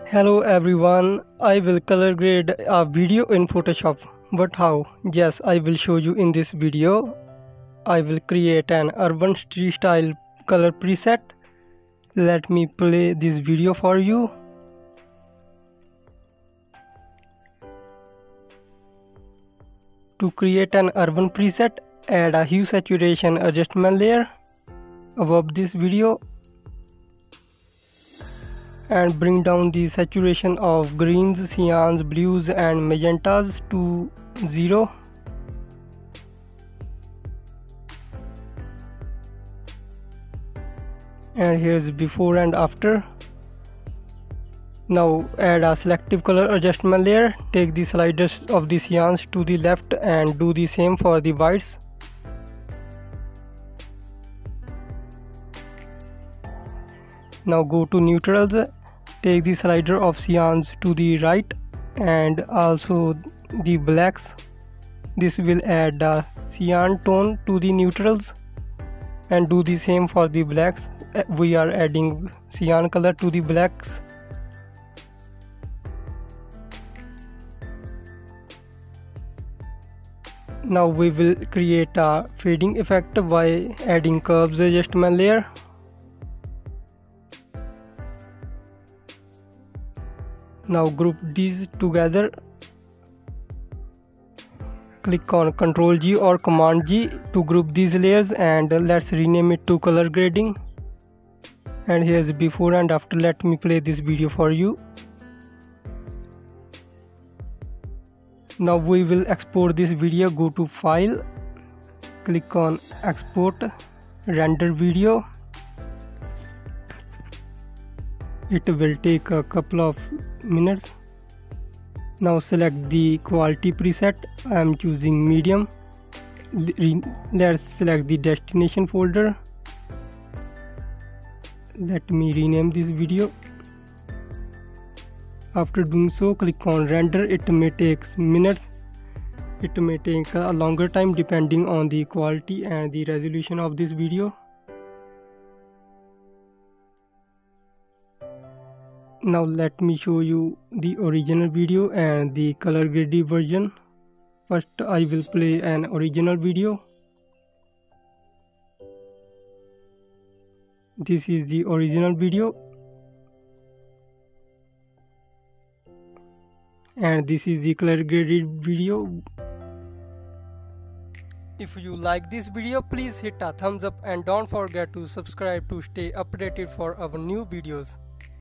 Hello everyone, I will color grade a video in Photoshop. But how? Yes, I will show you in this video. I will create an urban street style color preset. Let me play this video for you. To create an urban preset, add a hue saturation adjustment layer above this video and bring down the saturation of greens, cyans, blues and magentas to 0. And here's before and after. Now add a selective color adjustment layer. Take the sliders of the cyans to the left and do the same for the whites. Now go to neutrals, take the slider of cyans to the right and also the blacks. This will add a cyan tone to the neutrals and do the same for the blacks. We are adding cyan color to the blacks. Now we will create a fading effect by adding curves adjustment layer. Now group these together. Click on Ctrl G or Command G to group these layers and let's rename it to color grading. And here's before and after. Let me play this video for you. Now we will export this video. Go to File, click on Export, Render Video. It will take a couple of minutes. Now select the quality preset. I am choosing medium. Let's select the destination folder. Let me rename this video. After doing so, click on render. It may take minutes. It may take a longer time depending on the quality and the resolution of this video. Now let me show you the original video and the color graded version. First I will play an original video. This is the original video. And this is the color graded video. If you like this video, please hit a thumbs up and don't forget to subscribe to stay updated for our new videos.